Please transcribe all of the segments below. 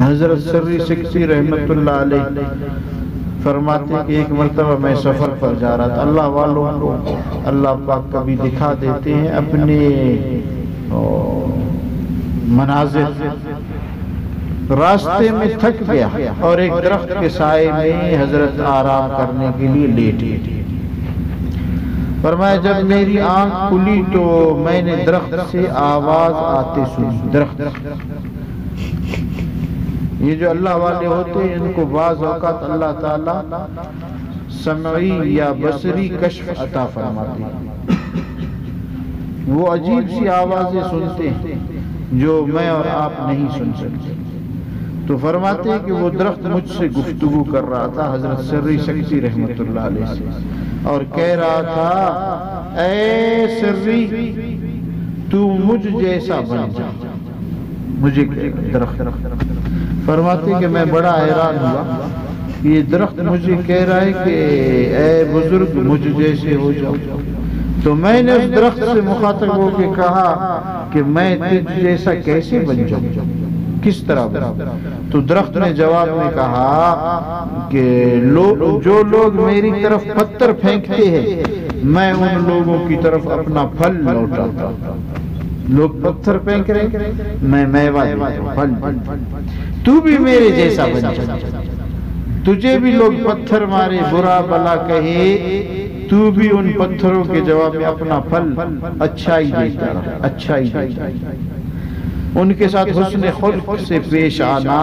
حضرت سری سکسی رحمت اللہ علیہ فرماتے کہ ایک مرتبہ میں سفر پر جا رہا تھا. اللہ والوں کو اللہ پاک کبھی دکھا دیتے ہیں اپنے مناظر. راستے میں تھک گیا اور ایک درخت کے سائے میں حضرت آرام کرنے کے لیے لیٹے. فرمایا جب میری آنکھ کھلی تو میں نے درخت سے آواز آتے سنی. درخت یہ جو اللہ والے ہوتے ہیں ان کو بعض اوقات اللہ تعالیٰ سمعی یا بصری کشف عطا فرماتے ہیں. وہ عجیب سی آوازیں سنتے ہیں جو میں اور آپ نہیں سن سکتے. تو فرماتے ہیں کہ وہ درخت مجھ سے گفتگو کر رہا تھا حضرت سری سکسی رحمت اللہ علیہ سے, اور کہہ رہا تھا اے سری تو مجھ جیسا بن جا. مجھے درخت فرماتے کہ میں بڑا حیران ہوا. یہ درخت مجھے کہہ رہا ہے کہ اے بزرگ مجھ جیسے ہو جاؤ. تو میں نے اس درخت سے مخاطب ہو کے کہا کہ میں تجھ جیسا کیسے بن جاؤں, کس طرح بن. تو درخت نے جواب میں کہا کہ جو لوگ میری طرف پتھر پھینکتے ہیں میں ان لوگوں کی طرف اپنا پھل لوٹاتا ہوں. لوگ پتھر پھینک رہے میں میوہ دیتا ہوں, پھل. تو بھی میرے جیسا بن جا. تجھے بھی لوگ پتھر مارے برا بلا کہے تو بھی ان پتھروں کے جواب میں اپنا پھل اچھائی دیتا رہا, اچھائی دیتا. ان کے ساتھ حسن خلق سے پیش آنا.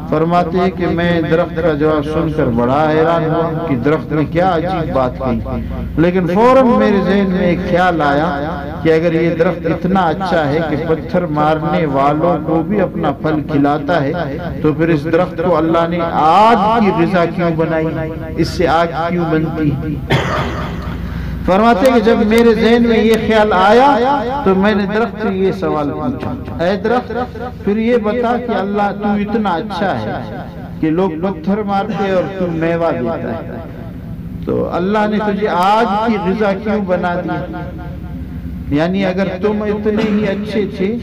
فرماتے ہیں کہ میں درخت کا جواب سن کر بڑا حیران ہوا کہ درخت نے کیا عجیب بات کہی, لیکن فوراً میرے ذہن میں ایک خیال آیا کہ اگر یہ درخت اتنا اچھا ہے کہ پتھر مارنے والوں کو بھی اپنا پھل کھلاتا ہے تو پھر اس درخت کو اللہ نے آگ کی غذا کیوں بنائی, اس سے آگ کیوں بنتی. فرماتے ہیں کہ جب میرے ذہن میں یہ خیال آیا تو میں نے درخت سے یہ سوال پوچھا, اے درخت پھر یہ بتا کہ اللہ تو اتنا اچھا ہے کہ لوگ پتھر مارتے اور تو میوہ دیتا ہے, تو اللہ نے تجھے آگ کی غذا کیوں بنا دی. یعنی اگر تم اتنے ہی اچھے تھے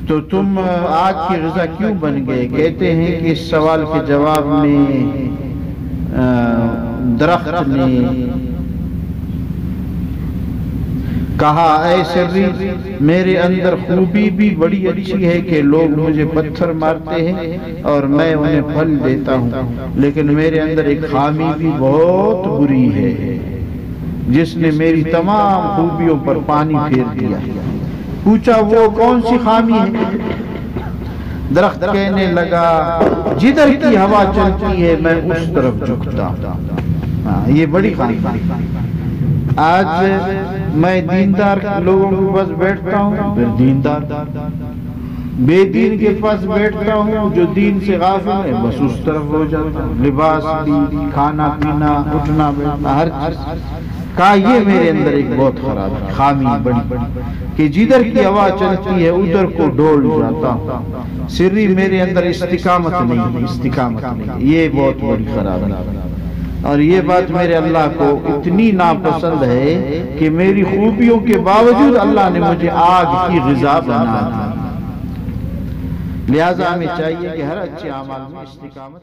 تو تم آگ کی غذا کیوں بن گئے. کہتے ہیں کہ اس سوال کے جواب میں درخت نے کہا اے سری میرے اندر خوبی بھی بڑی اچھی ہے کہ لوگ مجھے پتھر مارتے ہیں اور میں انہیں پھل دیتا ہوں, لیکن میرے اندر ایک خامی بھی بہت بری ہے جس نے میری تمام خوبیوں پر پانی پھیر دیا. پوچھا وہ کون سی خامی ہے. درخت کہنے لگا جدھر کی ہوا چلتی ہے میں اس طرف جھکتا ہوں. یہ بڑی خامی. آج میں دیندار لوگوں کے پاس بیٹھتا ہوں پھر دیندار, بے دین کے پاس بیٹھتا ہوں جو دین سے غافل ہے بس اس طرف ہو جاتا ہوں. لباس بھی, کھانا پینا, اٹھنا بیٹھنا, ہر چیز کا یہ میرے اندر ایک بہت خراب خامی بڑی کہ جدھر کی ہوا چلتی ہے ادھر کو ڈول جاتا ہوں. سری میرے اندر استقامت نہیں, یہ بہت بڑی خراب ہے. اور یہ بات میرے اللہ کو اتنی ناپسند ہے کہ میری خوبیوں کے باوجود اللہ نے مجھے آگ کی غذا بنا دی. لہذا ہمیں چاہیے کہ ہر اچھے اعمال میں استقامت